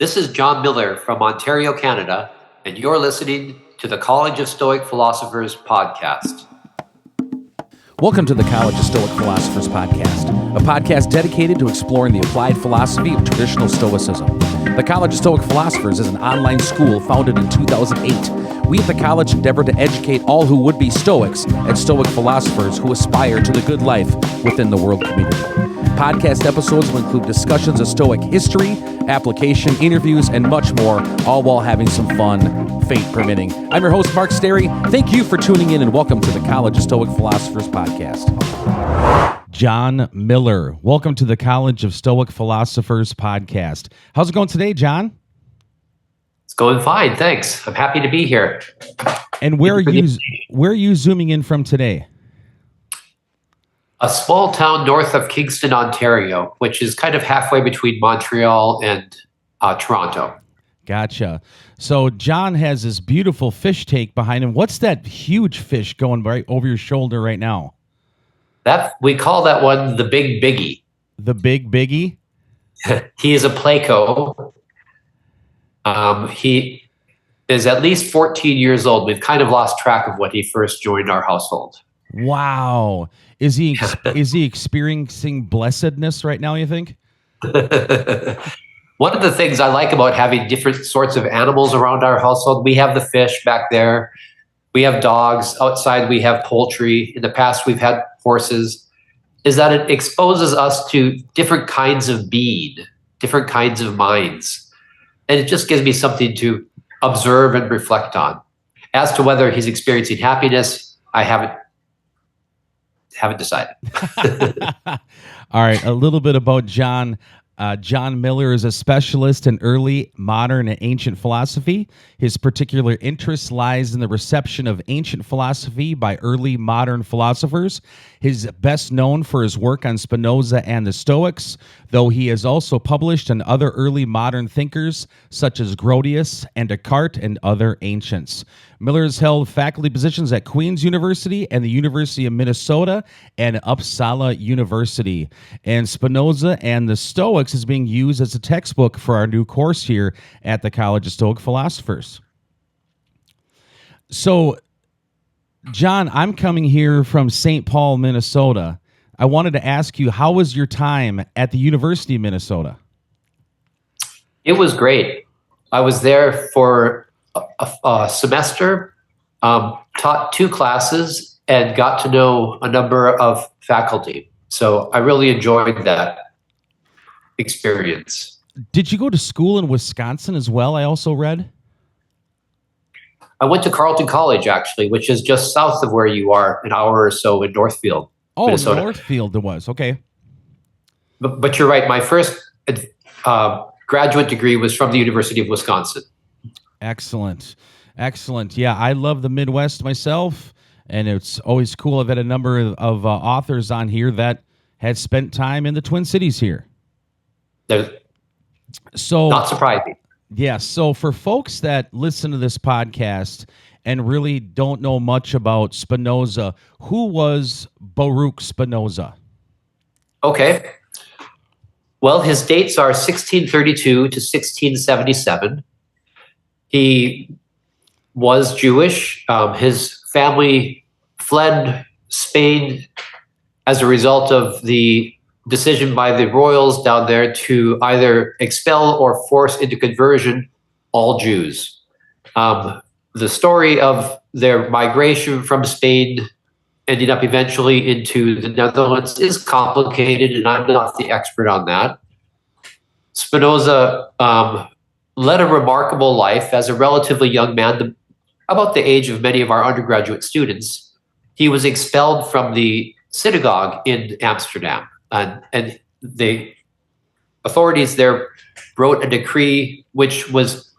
This is Jon Miller from Ontario, Canada, and you're listening to the College of Stoic Philosophers podcast. Welcome to the College of Stoic Philosophers podcast, a podcast dedicated to exploring the applied philosophy of traditional Stoicism. The College of Stoic Philosophers is an online school founded in 2008. We at the college endeavor to educate all who would be Stoics and Stoic philosophers who aspire to the good life within the world community. Podcast episodes will include discussions of Stoic history, application, interviews, and much more, all while having some fun, fate permitting. I'm your host, Mark Sterry. Thank you for tuning in and welcome to the College of Stoic Philosophers podcast. Jon Miller, welcome to the College of Stoic Philosophers podcast. How's it going today, Jon? It's going fine, thanks. I'm happy to be here. And where are you zooming in from today? A small town north of Kingston, Ontario, which is kind of halfway between Montreal and Toronto. Gotcha. So Jon has this beautiful fish tank behind him. What's that huge fish going right over your shoulder right now? We call that one the Big Biggie. The Big Biggie? He is a Placo. He is at least 14 years old. We've kind of lost track of when he first joined our household. Wow. Is he experiencing blessedness right now, you think? One of the things I like about having different sorts of animals around our household, we have the fish back there. We have dogs. Outside, we have poultry. In the past, we've had horses, is that it exposes us to different kinds of being, different kinds of minds. And it just gives me something to observe and reflect on. As to whether he's experiencing happiness, I haven't decided. All right, a little bit about Jon. Jon Miller is a specialist in early, modern, and ancient philosophy. His particular interest lies in the reception of ancient philosophy by early modern philosophers. He's best known for his work on Spinoza and the Stoics, though he has also published on other early modern thinkers such as Grotius and Descartes and other ancients. Miller has held faculty positions at Queen's University and the University of Minnesota and Uppsala University. And Spinoza and the Stoics is being used as a textbook for our new course here at the College of Stoic Philosophers. So, Jon, I'm coming here from St. Paul, Minnesota. I wanted to ask you, how was your time at the University of Minnesota? It was great. I was there for a semester, taught 2 classes, and got to know a number of faculty. So I really enjoyed that experience. Did you go to school in Wisconsin as well, I also read? I went to Carleton College, actually, which is just south of where you are, an hour or so in Northfield, Minnesota. Northfield it was. Okay. But you're right. My first graduate degree was from the University of Wisconsin. Excellent. Yeah, I love the Midwest myself, and it's always cool. I've had a number of authors on here that had spent time in the Twin Cities here. So not surprising. Yeah, so for folks that listen to this podcast and really don't know much about Spinoza, who was Baruch Spinoza? Okay. Well, his dates are 1632 to 1677. He was Jewish. His family fled Spain as a result of the decision by the royals down there to either expel or force into conversion all Jews. The story of their migration from Spain ending up eventually into the Netherlands is complicated, and I'm not the expert on that. Spinoza led a remarkable life as a relatively young man, about the age of many of our undergraduate students. He was expelled from the synagogue in Amsterdam, and the authorities there wrote a decree which was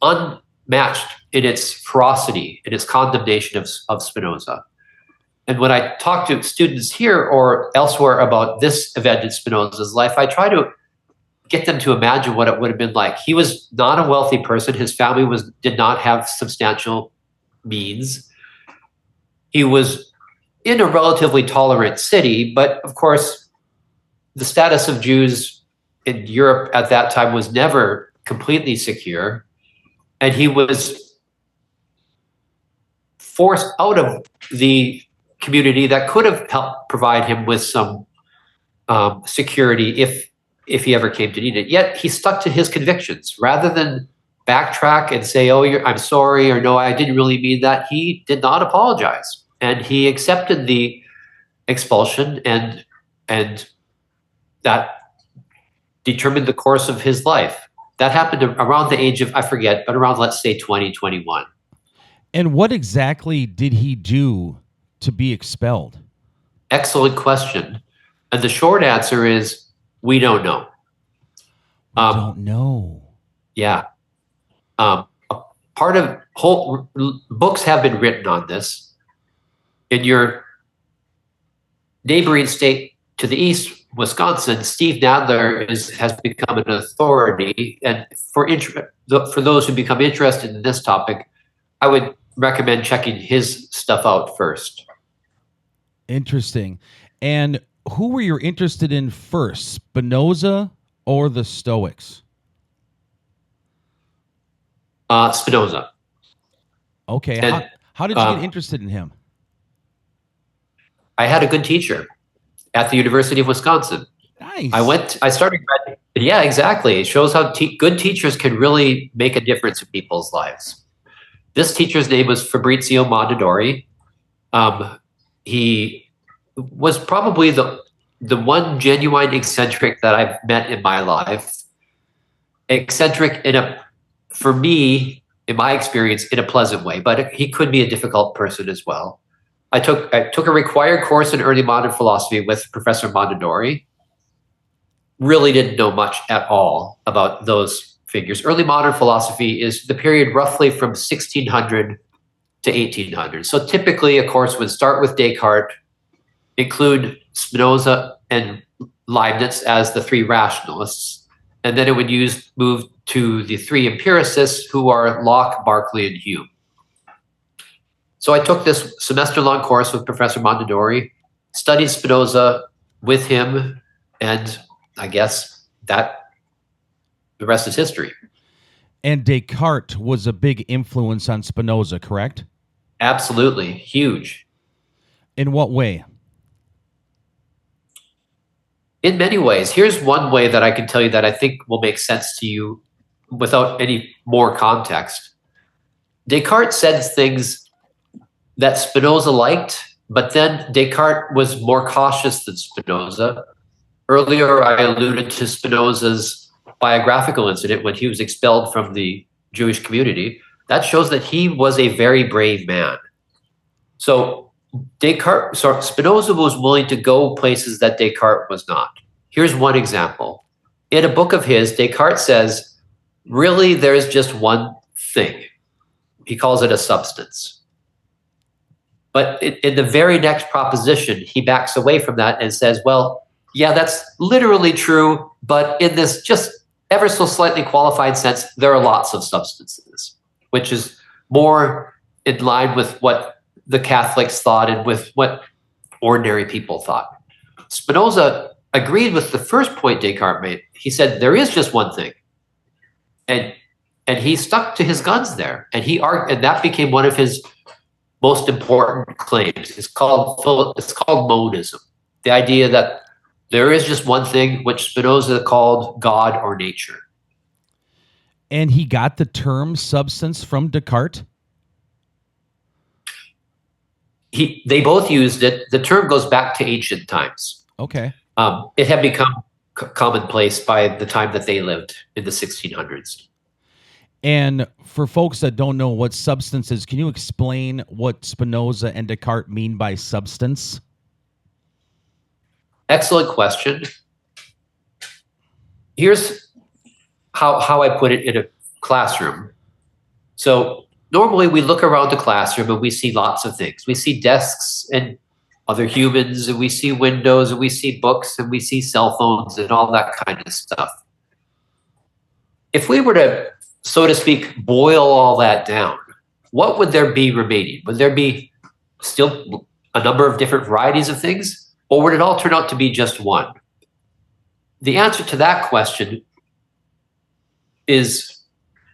unmatched in its ferocity, in its condemnation of Spinoza. And when I talk to students here or elsewhere about this event in Spinoza's life, I try to get them to imagine what it would have been like. He was not a wealthy person. His family did not have substantial means. He was in a relatively tolerant city, but of course, the status of Jews in Europe at that time was never completely secure, and he was forced out of the community that could have helped provide him with some security if he ever came to need it. Yet he stuck to his convictions rather than backtrack and say, "Oh, I'm sorry," or "No, I didn't really mean that." He did not apologize, and he accepted the expulsion, and that determined the course of his life. That happened around the age of, I forget, but around, let's say, 20, 21. And what exactly did he do to be expelled? Excellent question. And the short answer is, we don't know. We don't know. Yeah. Part of whole books have been written on this. In your neighboring state to the east, Wisconsin, Steve Nadler has become an authority. And for those who become interested in this topic, I would recommend checking his stuff out first. Interesting. And who were you interested in first, Spinoza or the Stoics? Spinoza. Okay. And, how did you get interested in him? I had a good teacher at the University of Wisconsin. Nice. I started graduating. Yeah, exactly. It shows how good teachers can really make a difference in people's lives. This teacher's name was Fabrizio Mondadori. He was probably the one genuine eccentric that I've met in my life. Eccentric for me, in my experience, in a pleasant way, but he could be a difficult person as well. I took a required course in early modern philosophy with Professor Mondadori. Really didn't know much at all about those figures. Early modern philosophy is the period roughly from 1600 to 1800. So typically a course would start with Descartes, include Spinoza and Leibniz as the three rationalists, and then it would move to the three empiricists, who are Locke, Berkeley, and Hume. So I took this semester-long course with Professor Mondadori, studied Spinoza with him, and I guess the rest is history. And Descartes was a big influence on Spinoza, correct? Absolutely. Huge. In what way? In many ways. Here's one way that I can tell you that I think will make sense to you without any more context. Descartes said things that Spinoza liked, but then Descartes was more cautious than Spinoza. Earlier, I alluded to Spinoza's biographical incident when he was expelled from the Jewish community. That shows that he was a very brave man. So Spinoza was willing to go places that Descartes was not. Here's one example. In a book of his, Descartes says, really, there's just one thing. He calls it a substance. But in the very next proposition, he backs away from that and says, well, yeah, that's literally true, but in this just ever so slightly qualified sense, there are lots of substances, which is more in line with what the Catholics thought and with what ordinary people thought. Spinoza agreed with the first point Descartes made. He said, there is just one thing. And he stuck to his guns there. And that became one of his most important claims. It's called monism, the idea that there is just one thing, which Spinoza called God or nature. And he got the term substance from Descartes? They both used it. The term goes back to ancient times. Okay. It had become commonplace by the time that they lived in the 1600s. And for folks that don't know what substance is, can you explain what Spinoza and Descartes mean by substance? Excellent question. Here's how I put it in a classroom. So normally we look around the classroom and we see lots of things. We see desks and other humans, and we see windows, and we see books, and we see cell phones and all that kind of stuff. If we were to, so to speak, boil all that down, what would there be remaining? Would there be still a number of different varieties of things, or would it all turn out to be just one? The answer to that question is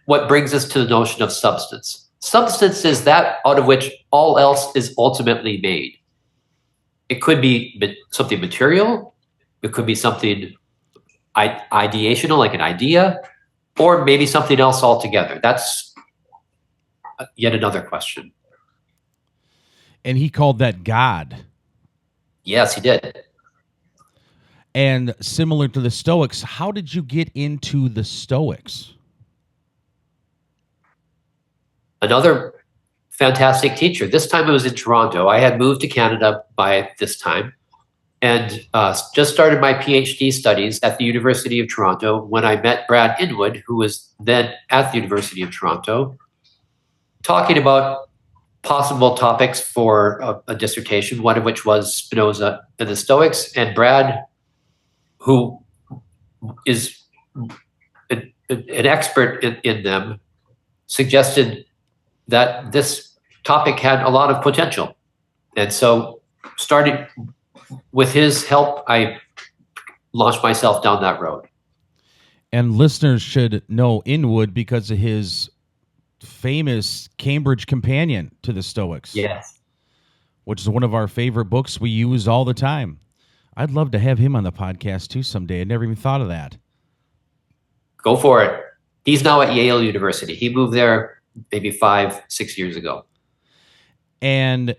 what brings us to the notion of substance. Substance is that out of which all else is ultimately made. It could be something material, it could be something ideational, like an idea, or maybe something else altogether. That's yet another question. And he called that God. Yes, he did. And similar to the Stoics, how did you get into the Stoics? Another fantastic teacher. This time it was in Toronto. I had moved to Canada by this time and just started my PhD studies at the University of Toronto when I met Brad Inwood, who was then at the University of Toronto, talking about possible topics for a dissertation, one of which was Spinoza and the Stoics. And Brad, who is an expert in them, suggested that this topic had a lot of potential. And so starting with his help, I launched myself down that road. And listeners should know Inwood because of his famous Cambridge Companion to the Stoics. Yes. Which is one of our favorite books we use all the time. I'd love to have him on the podcast too someday. I never even thought of that. Go for it. He's now at Yale University. He moved there maybe 5-6 years ago. And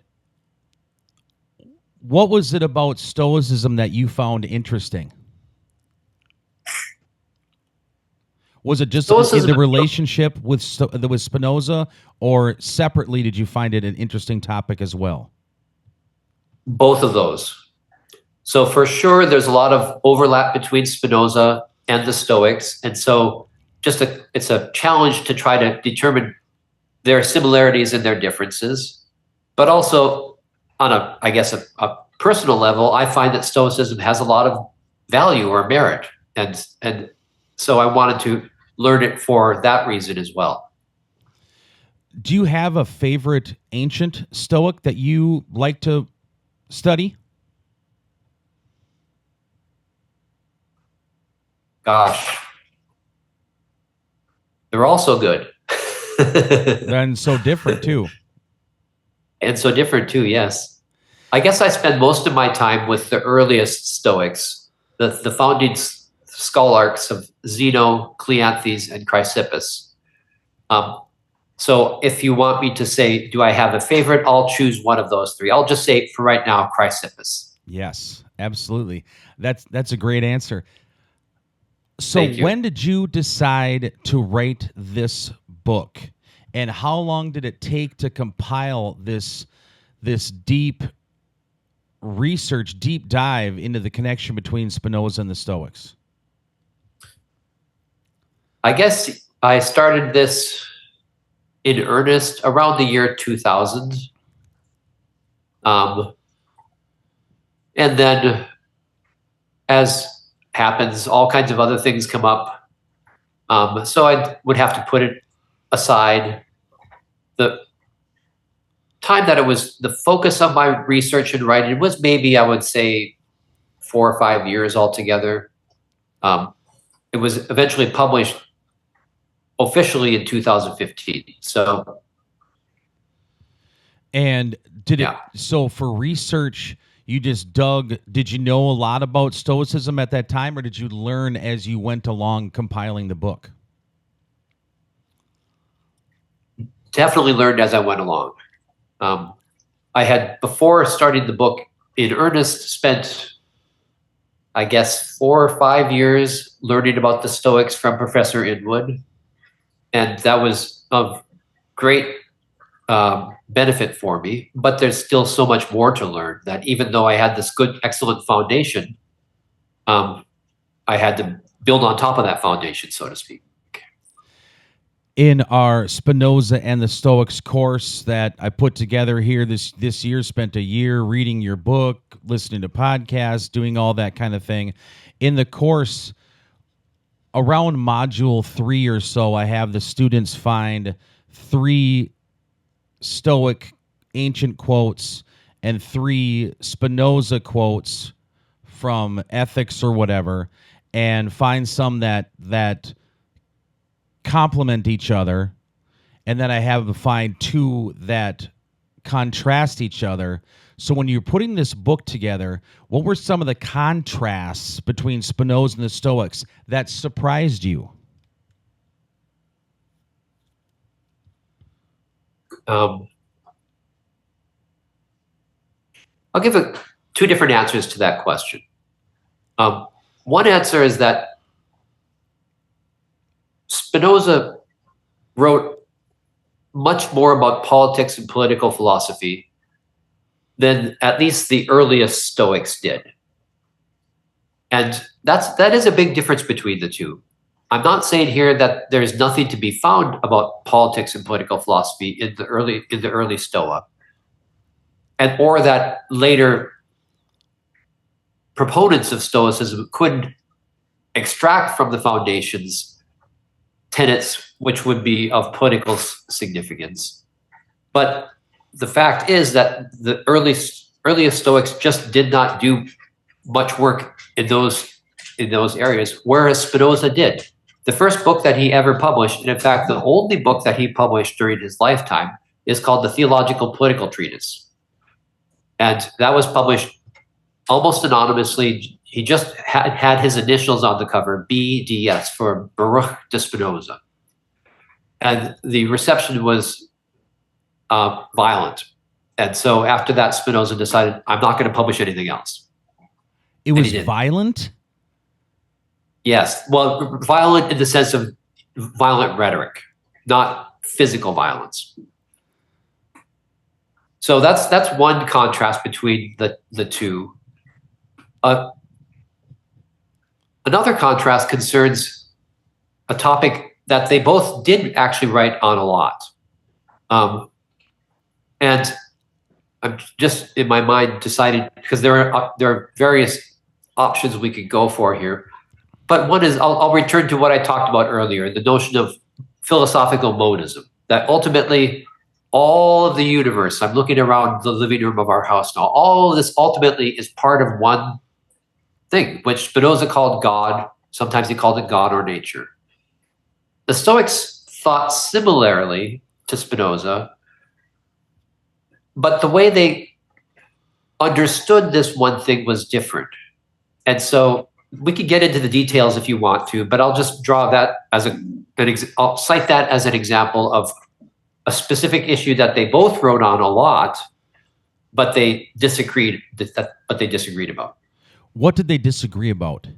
what was it about Stoicism that you found interesting? Was it just in the relationship with Spinoza, or separately did you find it an interesting topic as well? Both of those. So for sure, there's a lot of overlap between Spinoza and the Stoics. And so it's a challenge to try to determine their similarities and their differences. But also on a personal level, I find that Stoicism has a lot of value or merit. And so I wanted to learn it for that reason as well. Do you have a favorite ancient Stoic that you like to study? Gosh, they're all so good. And so different too. And so different too, yes. I guess I spend most of my time with the earliest Stoics, the founding scholarchs of Zeno, Cleanthes, and Chrysippus. So if you want me to say, do I have a favorite? I'll choose one of those three. I'll just say for right now, Chrysippus. Yes, absolutely. That's a great answer. So when did you decide to write this book? And how long did it take to compile this deep research, deep dive into the connection between Spinoza and the Stoics? I guess I started this in earnest around the year 2000. And then, as happens, all kinds of other things come up. So I would have to put it aside. The time that it was the focus of my research and writing was maybe, I would say, 4 or 5 years altogether. It was eventually published officially in 2015. So, and so for research, you just dug, did you know a lot about Stoicism at that time, or did you learn as you went along compiling the book? Definitely learned as I went along. I had, before starting the book in earnest, spent, I guess, 4 or 5 years learning about the Stoics from Professor Inwood. And that was of great benefit for me. But there's still so much more to learn that even though I had this good, excellent foundation, I had to build on top of that foundation, so to speak. In our Spinoza and the Stoics course that I put together here this year, spent a year reading your book, listening to podcasts, doing all that kind of thing. In the course, around module 3 or so, I have the students find 3 Stoic ancient quotes and 3 Spinoza quotes from ethics or whatever, and find some that complement each other, and then I have to find two that contrast each other. So when you're putting this book together, what were some of the contrasts between Spinoza and the Stoics that surprised you? I'll give two different answers to that question. One answer is that Spinoza wrote much more about politics and political philosophy than at least the earliest Stoics did. And that is a big difference between the two. I'm not saying here that there's nothing to be found about politics and political philosophy in the early Stoa, and or that later proponents of Stoicism couldn't extract from the foundations tenets which would be of political significance. But the fact is that the earliest Stoics just did not do much work in those areas, whereas Spinoza did. The first book that he ever published, and in fact the only book that he published during his lifetime, is called the Theological Political Treatise. And that was published almost anonymously. He just had his initials on the cover, BDS, for Baruch de Spinoza. And the reception was violent. And so after that, Spinoza decided, I'm not going to publish anything else. It was violent? Yes. Well, violent in the sense of violent rhetoric, not physical violence. So that's one contrast between the two. Another contrast concerns a topic that they both did actually write on a lot. And I'm just in my mind decided, because there are various options we could go for here. But one is, I'll return to what I talked about earlier, the notion of philosophical monism, that ultimately all of the universe, I'm looking around the living room of our house now, all of this ultimately is part of one thing, which Spinoza called God. Sometimes he called it God or nature. The Stoics thought similarly to Spinoza, but the way they understood this one thing was different. And so we could get into the details if you want to, but I'll just draw that as I'll cite that as an example of a specific issue that they both wrote on a lot, but they disagreed about. What did they disagree about?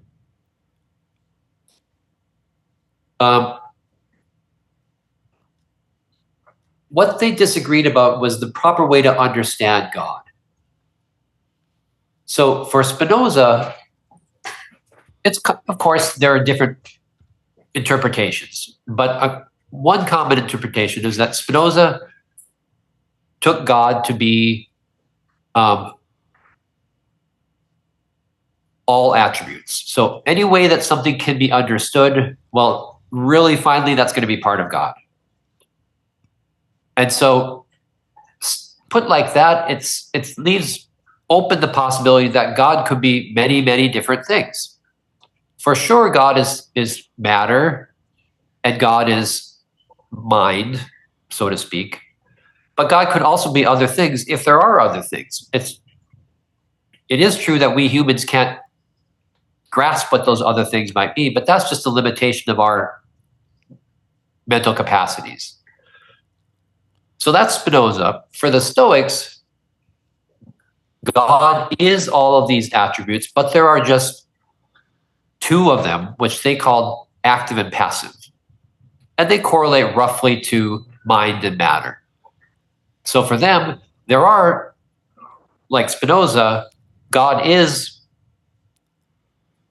What they disagreed about was the proper way to understand God. So for Spinoza, of course, there are different interpretations, but one common interpretation is that Spinoza took God to be all attributes. So any way that something can be understood, well, really finally, that's going to be part of God. And so put like that, it leaves open the possibility that God could be many, many different things. For sure, God is matter, and God is mind, so to speak. But God could also be other things if there are other things. It is true that we humans can't grasp what those other things might be, but that's just a limitation of our mental capacities. So that's Spinoza. For the Stoics, God is all of these attributes, but there are just two of them, which they called active and passive. And they correlate roughly to mind and matter. So for them, there are, like Spinoza, God is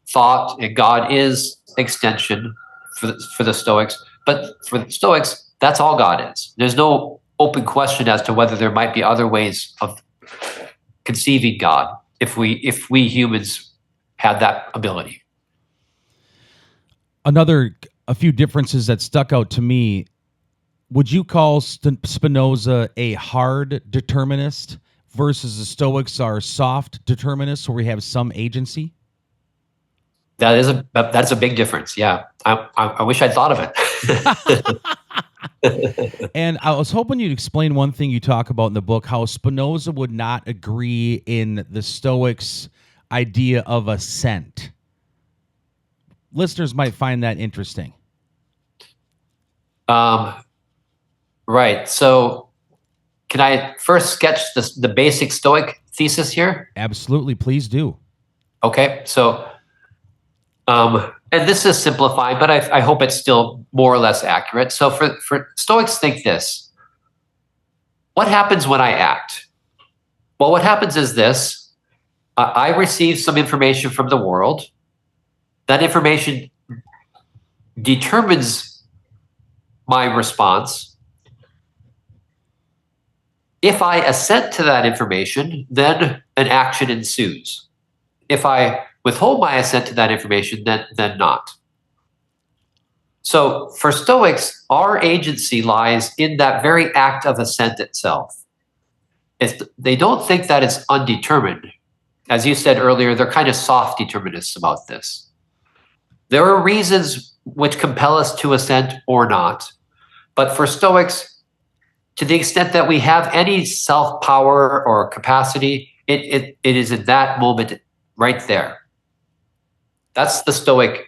thought and God is extension for the Stoics. But for the Stoics, that's all God is. There's no open question as to whether there might be other ways of conceiving God if we humans had that ability. A few differences that stuck out to me. Would you call Spinoza a hard determinist versus the Stoics are soft determinists where we have some agency? That's a big difference. Yeah, I wish I'd thought of it. And I was hoping you'd explain one thing you talk about in the book, how Spinoza would not agree in the Stoics' idea of assent. Listeners might find that interesting. Right. So can I first sketch the basic Stoic thesis here? Absolutely. Please do. Okay. So, and this is simplifying, but I hope it's still more or less accurate. So for Stoics think this: what happens when I act? Well, what happens is this: I receive some information from the world. That information determines my response. If I assent to that information, then an action ensues. If I withhold my assent to that information, then not. So for Stoics, our agency lies in that very act of assent itself. If they don't think that it's undetermined, as you said earlier, they're kind of soft determinists about this. There are reasons which compel us to assent or not. But for Stoics, to the extent that we have any self-power or capacity, it is in that moment right there. That's the Stoic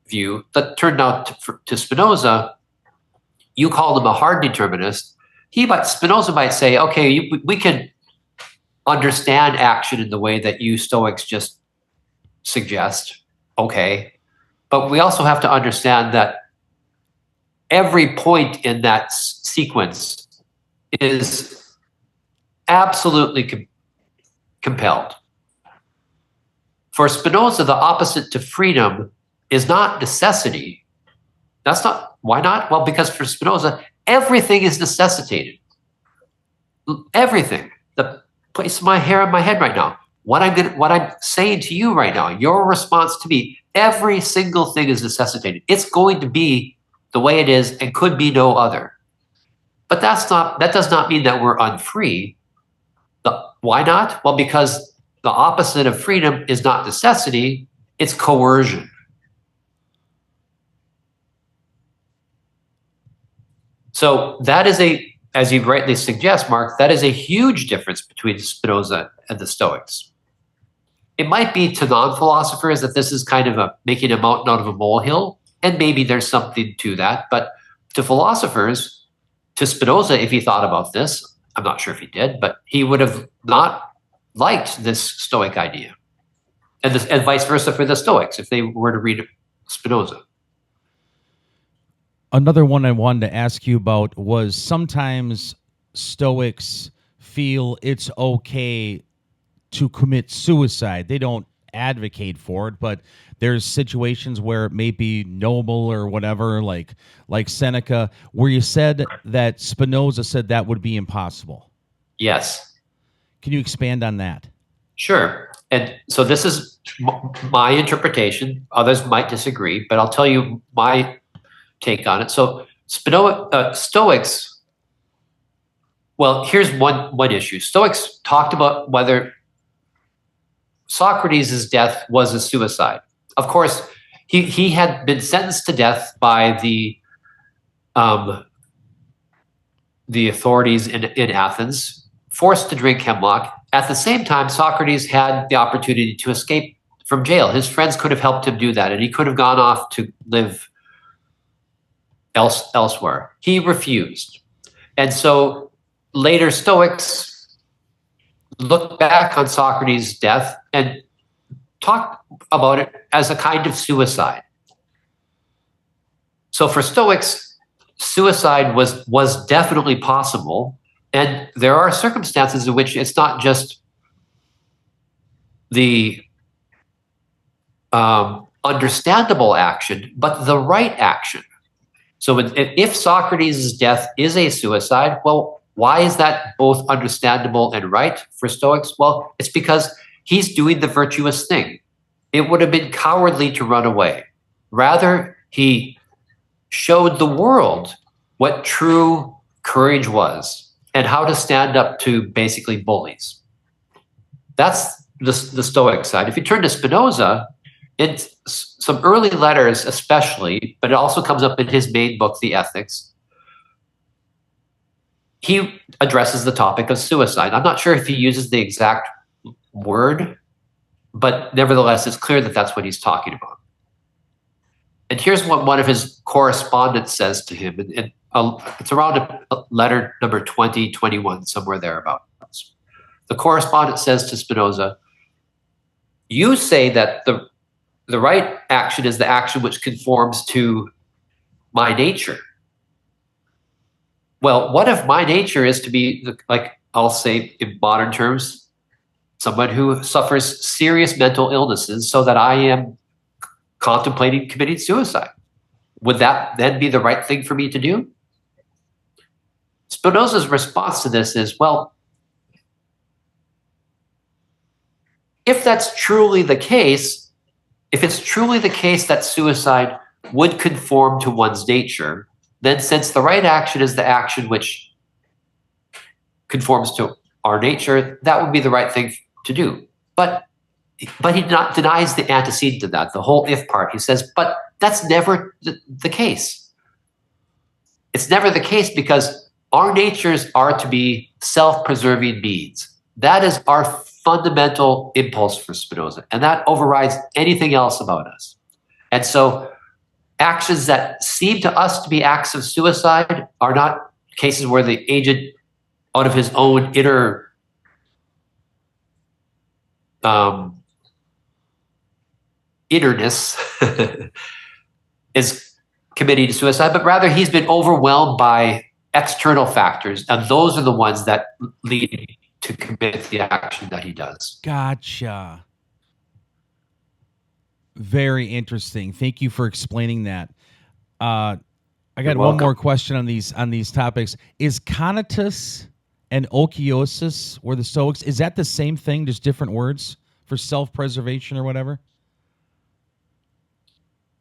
view. That turned out to Spinoza, you called him a hard determinist. Spinoza might say, okay, we can understand action in the way that you Stoics just suggest. Okay. But we also have to understand that every point in that sequence is absolutely compelled. For Spinoza, the opposite to freedom is not necessity. That's not, why not? Well, because for Spinoza, everything is necessitated. Everything. The place of my hair on my head right now, what I'm saying to you right now, your response to me, every single thing is necessitated. It's going to be the way it is and could be no other. But that does not mean that we're unfree. Why not? Well, because the opposite of freedom is not necessity, it's coercion. So that is as you rightly suggest, Mark, that is a huge difference between Spinoza and the Stoics. It might be to non-philosophers that this is kind of making a mountain out of a molehill, and maybe there's something to that. But to philosophers, to Spinoza, if he thought about this, I'm not sure if he did, but he would have not liked this Stoic idea. And vice versa for the Stoics, if they were to read Spinoza. Another one I wanted to ask you about was sometimes Stoics feel it's okay to commit suicide. They don't advocate for it, but there's situations where it may be noble or whatever, like Seneca, where you said that Spinoza said that would be impossible. Yes. Can you expand on that? Sure. And so this is my interpretation. Others might disagree, but I'll tell you my take on it. So Stoics, well, here's one issue. Stoics talked about whether Socrates' death was a suicide. Of course, he had been sentenced to death by the authorities in Athens, forced to drink hemlock. At the same time, Socrates had the opportunity to escape from jail. His friends could have helped him do that, and he could have gone off to live elsewhere. He refused. And so later Stoics look back on Socrates' death and talk about it as a kind of suicide. So for Stoics, suicide was definitely possible, and there are circumstances in which it's not just the understandable action, but the right action. So if Socrates' death is a suicide, well, why is that both understandable and right for Stoics? Well, it's because he's doing the virtuous thing. It would have been cowardly to run away. Rather, he showed the world what true courage was and how to stand up to basically bullies. That's the Stoic side. If you turn to Spinoza, In some early letters, especially, but it also comes up in his main book, The Ethics, he addresses the topic of suicide. I'm not sure if he uses the exact word, but nevertheless, it's clear that that's what he's talking about. And here's what one of his correspondents says to him. It's around letter number 20, 21, somewhere thereabouts. The correspondent says to Spinoza, you say that the right action is the action which conforms to my nature. Well, what if my nature is to be, like I'll say in modern terms, someone who suffers serious mental illnesses so that I am contemplating committing suicide? Would that then be the right thing for me to do? Spinoza's response to this is, well, if that's truly the case, if it's truly the case that suicide would conform to one's nature, then since the right action is the action which conforms to our nature, that would be the right thing to do. But he denies the antecedent to that, the whole if part. He says, but that's never the case. It's never the case because our natures are to be self-preserving beings. That is our fundamental impulse for Spinoza, and that overrides anything else about us. And so actions that seem to us to be acts of suicide are not cases where the agent, out of his own inner innerness, is committing suicide, but rather he's been overwhelmed by external factors, and those are the ones that lead to commit the action that he does. Gotcha. Very interesting. Thank you for explaining that. I got one more question on these topics. Is conatus and okiosis, or the Stoics, is that the same thing, just different words for self-preservation or whatever?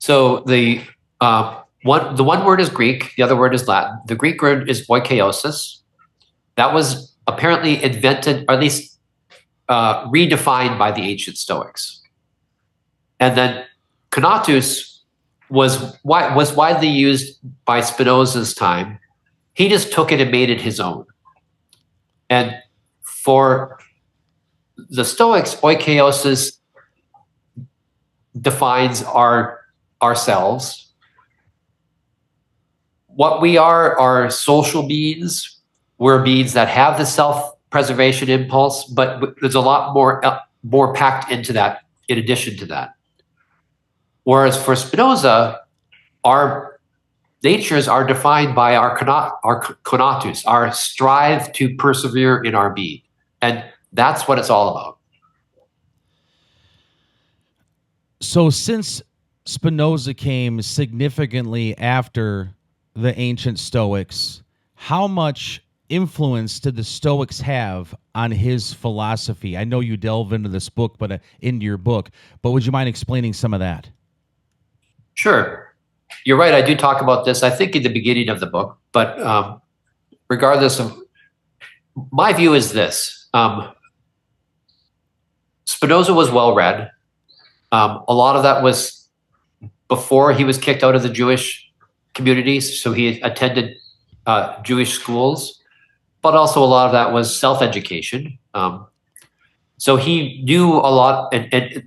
So the one word is Greek, the other word is Latin. The Greek word is oikeiosis. That was apparently invented, or at least redefined by the ancient Stoics. And then conatus was widely used by Spinoza's time. He just took it and made it his own. And for the Stoics, oikeiosis defines ourselves. What we are social beings. We're beings that have the self-preservation impulse, but there's a lot more packed into that in addition to that. Whereas for Spinoza, our natures are defined by our conatus, our strive to persevere in our being. And that's what it's all about. So since Spinoza came significantly after the ancient Stoics, how much influence did the Stoics have on his philosophy? I know you delve into this book, into your book, but would you mind explaining some of that? Sure. You're right. I do talk about this, I think, in the beginning of the book, but regardless of, my view is this. Spinoza was well-read. A lot of that was before he was kicked out of the Jewish communities, so he attended Jewish schools, but also a lot of that was self-education. So he knew a lot, and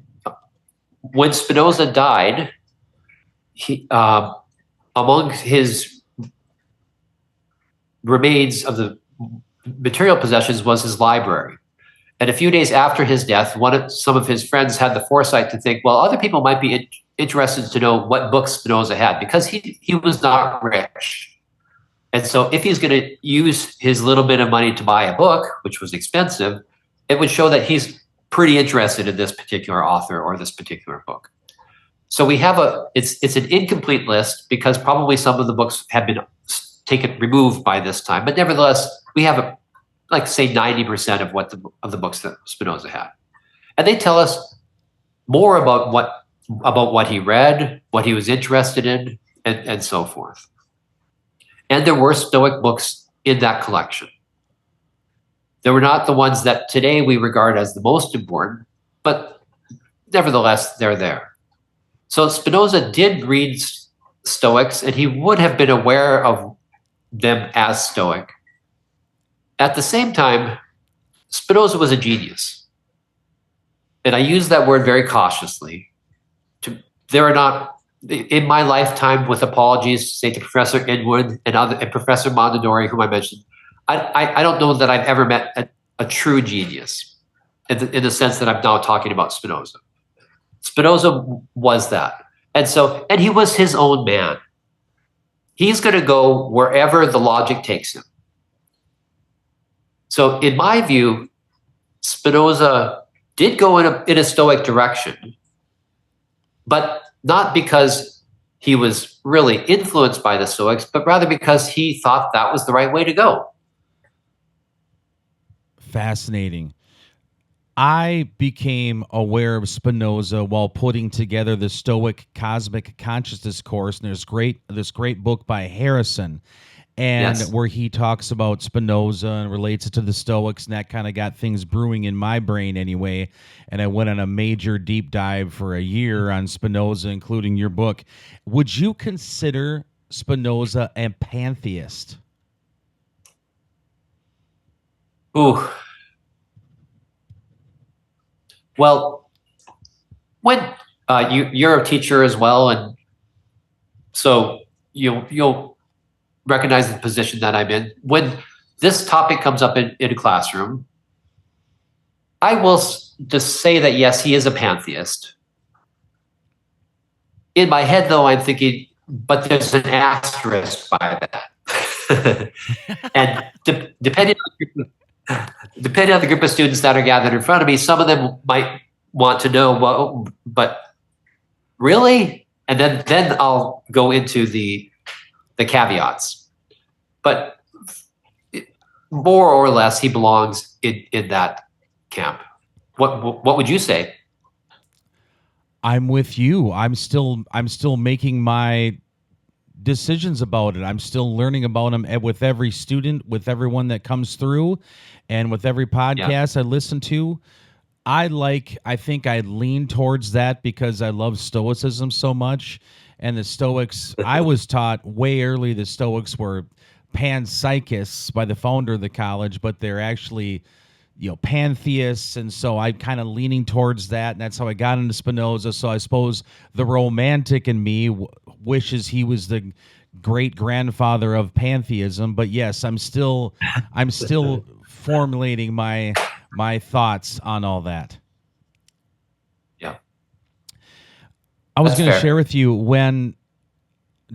when Spinoza died, he, among his remains of the material possessions was his library. And a few days after his death, some of his friends had the foresight to think, well, other people might be interested to know what books Spinoza had, because he was not rich. And so if he's going to use his little bit of money to buy a book, which was expensive, it would show that he's pretty interested in this particular author or this particular book. So we have it's an incomplete list because probably some of the books have been removed by this time, but nevertheless, we have like say 90% of the books that Spinoza had. And they tell us more about what he read, what he was interested in, and so forth. And there were Stoic books in that collection. They were not the ones that today we regard as the most important, but nevertheless, they're there. So Spinoza did read Stoics, and he would have been aware of them as Stoic. At the same time, Spinoza was a genius. And I use that word very cautiously. There are not, in my lifetime, with apologies, say to Professor Inwood and Professor Mondadori, whom I mentioned, I don't know that I've ever met a true genius in the sense that I'm now talking about Spinoza. Spinoza was that. And he was his own man. He's going to go wherever the logic takes him. So in my view, Spinoza did go in a Stoic direction, but not because he was really influenced by the Stoics, but rather because he thought that was the right way to go. Fascinating. I became aware of Spinoza while putting together the Stoic Cosmic Consciousness course, and there's this great book by Harrison, and Yes. where he talks about Spinoza and relates it to the Stoics, and that kind of got things brewing in my brain anyway. And I went on a major deep dive for a year on Spinoza, including your book. Would you consider Spinoza a pantheist? Ooh. Well, when you're a teacher as well, and so you'll recognize the position that I'm in. When this topic comes up in a classroom, I will just say that yes, he is a pantheist. In my head, though, I'm thinking, but there's an asterisk by that. And depending on the group of students that are gathered in front of me, some of them might want to know, well, but really? And then I'll go into the caveats. But more or less, he belongs in that camp. What would you say? I'm with you. I'm still making my decisions about it. I'm still learning about him with every student, with everyone that comes through, and with every podcast I listen to. I think I lean towards that because I love Stoicism so much. And the Stoics, I was taught way early the Stoics were panpsychists by the founder of the college, but they're actually, pantheists. And so I'm kind of leaning towards that. And that's how I got into Spinoza. So I suppose the romantic in me wishes he was the great grandfather of pantheism. But yes, I'm still formulating my thoughts on all that. Yeah. I was going to share with you, when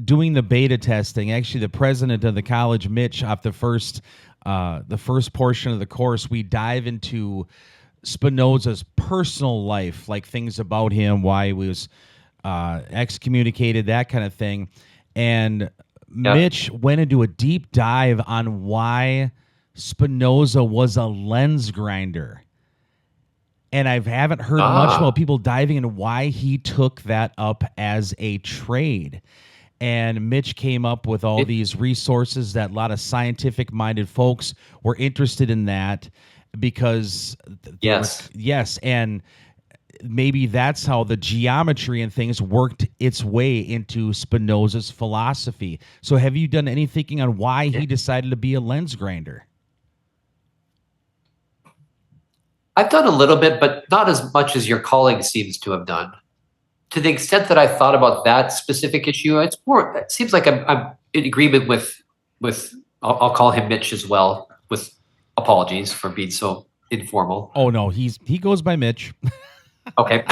doing the beta testing, actually the president of the college, Mitch, off the first portion of the course, we dive into Spinoza's personal life, like things about him, why he was excommunicated, that kind of thing. And Mitch went into a deep dive on why Spinoza was a lens grinder. And I haven't heard much about people diving into why he took that up as a trade. And Mitch came up with all these resources that a lot of scientific-minded folks were interested in that because yes, and maybe that's how the geometry and things worked its way into Spinoza's philosophy. So have you done any thinking on why he decided to be a lens grinder? I've done a little bit, but not as much as your colleague seems to have done. To the extent that I thought about that specific issue, it seems like I'm in agreement with I'll call him Mitch as well, with apologies for being so informal. Oh no, he goes by Mitch. Okay.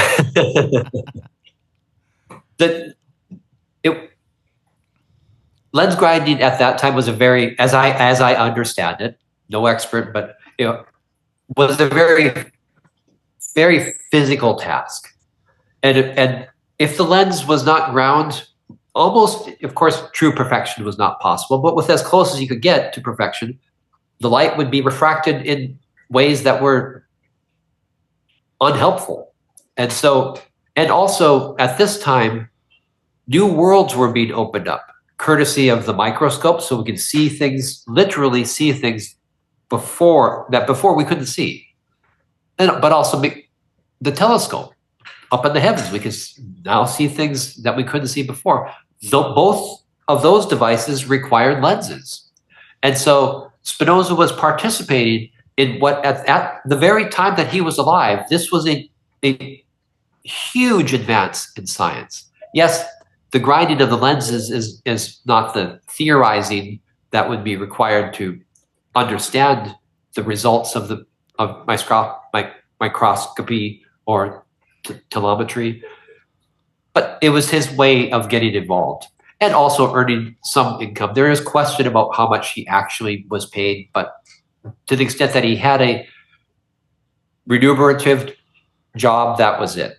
Lens grinding at that time was a very, as I understand it, no expert, but was a very, very physical task. And if the lens was not ground, almost, of course, true perfection was not possible, but with as close as you could get to perfection, the light would be refracted in ways that were unhelpful. And so, and also at this time, new worlds were being opened up, courtesy of the microscope, so we could see things, literally see things before we couldn't see. But also the telescope up in the heavens. We can now see things that we couldn't see before. Both of those devices required lenses. And so Spinoza was participating in what, at the very time that he was alive, this was a huge advance in science. Yes, the grinding of the lenses is not the theorizing that would be required to understand the results of microscopy or telemetry, but it was his way of getting involved and also earning some income. There is question about how much he actually was paid, but to the extent that he had a remunerative job, that was it.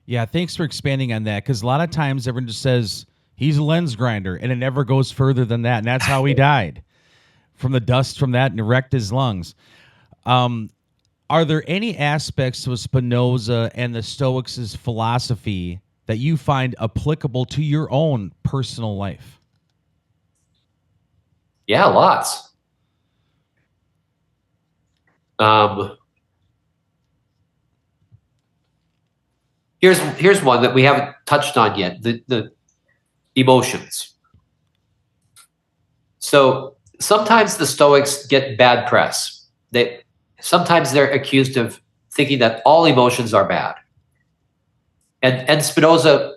Yeah, thanks for expanding on that, because a lot of times everyone just says he's a lens grinder, and it never goes further than that, and that's how he died, from the dust from that and wrecked his lungs. Are there any aspects of Spinoza and the Stoics' philosophy that you find applicable to your own personal life? Yeah, lots. Here's one that we haven't touched on yet, the emotions. So sometimes the Stoics get bad press. Sometimes they're accused of thinking that all emotions are bad. And Spinoza,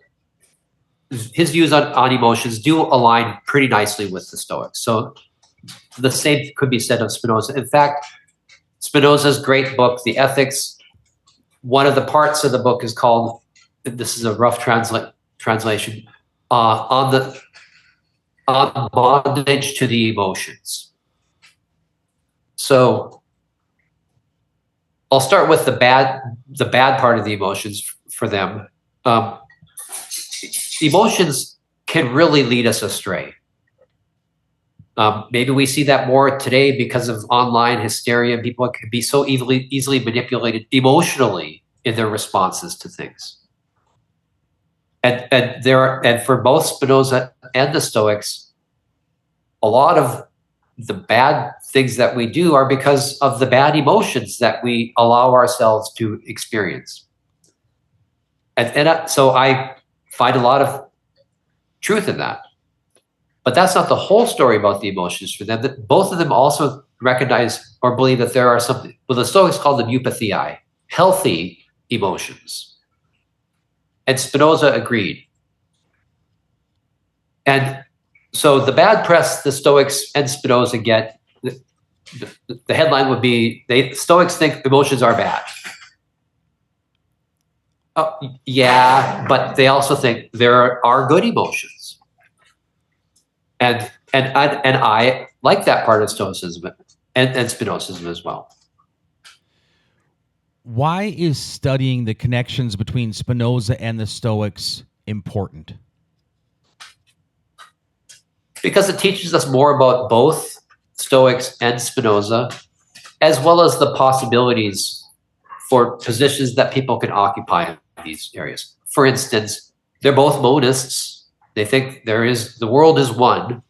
his views on emotions do align pretty nicely with the Stoics. So the same could be said of Spinoza. In fact, Spinoza's great book, The Ethics, one of the parts of the book is called, this is a rough translation, on bondage to the emotions. So I'll start with the bad part of the emotions for them. Emotions can really lead us astray. Maybe we see that more today because of online hysteria. People can be so easily manipulated emotionally in their responses to things. And for both Spinoza and the Stoics, a lot of the bad things that we do are because of the bad emotions that we allow ourselves to experience. So I find a lot of truth in that. But that's not the whole story about the emotions for them. Both of them also recognize or believe that there are something, well, the Stoics call them eupatheiai, healthy emotions. And Spinoza agreed. And so the bad press the Stoics and Spinoza get, the headline would be, Stoics think emotions are bad. Yeah, but they also think there are good emotions. And I like that part of Stoicism and Spinozism as well. Why is studying the connections between Spinoza and the Stoics important? Because it teaches us more about both Stoics and Spinoza, as well as the possibilities for positions that people can occupy in these areas. For instance, they're both monists. They think the world is one,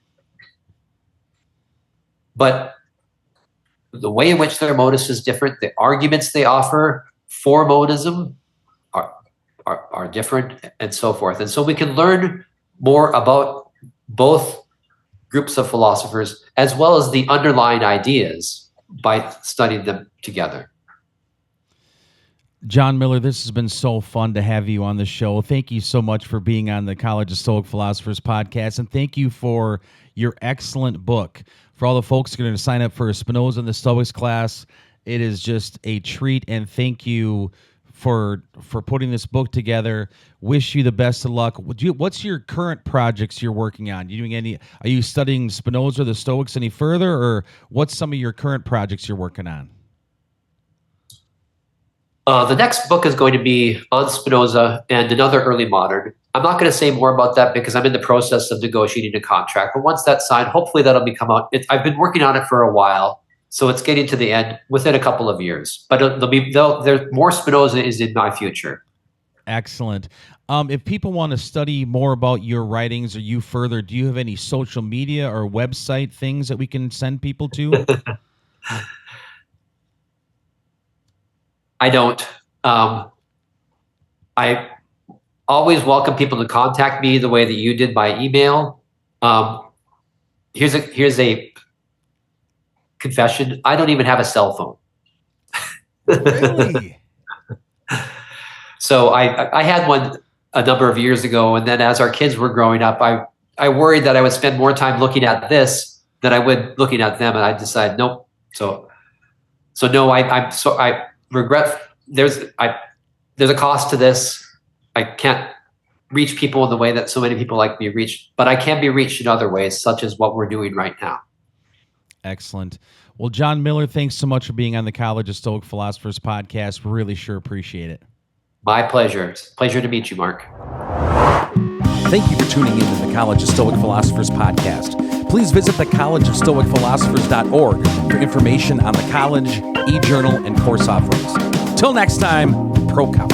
but the way in which their modus is different, the arguments they offer for monism are different, and so forth. And so we can learn more about both groups of philosophers as well as the underlying ideas by studying them together. Jon Miller, this has been so fun to have you on the show. Thank you so much for being on the College of Stoic Philosophers podcast, and thank you for your excellent book. For all the folks who are going to sign up for a Spinoza and the Stoics class, it is just a treat, and thank you for putting this book together. Wish you the best of luck. What's your current projects you're working on? Are you studying Spinoza or the Stoics any further, or what's some of your current projects you're working on? The next book is going to be on Spinoza and another early modern. I'm not going to say more about that because I'm in the process of negotiating a contract. But once that's signed, hopefully that'll become out. I've been working on it for a while, so it's getting to the end within a couple of years. But there's more Spinoza is in my future. Excellent. If people want to study more about your writings or you further, do you have any social media or website things that we can send people to? I don't. I always welcome people to contact me the way that you did by email. Here's a confession. I don't even have a cell phone. Really? So I had one a number of years ago, and then as our kids were growing up, I worried that I would spend more time looking at this than I would looking at them, and I decided nope. So no, I regret. There's a cost to this. I can't reach people in the way that so many people like me reached, but I can be reached in other ways, such as what we're doing right now. Excellent. Well, Jon Miller, thanks so much for being on the College of Stoic Philosophers podcast. Really sure appreciate it. My pleasure. It's a pleasure to meet you, Mark. Thank you for tuning in to the College of Stoic Philosophers podcast. Please visit the collegeofstoicphilosophers.org for information on the college, e-journal, and course offerings. Till next time, Pro College.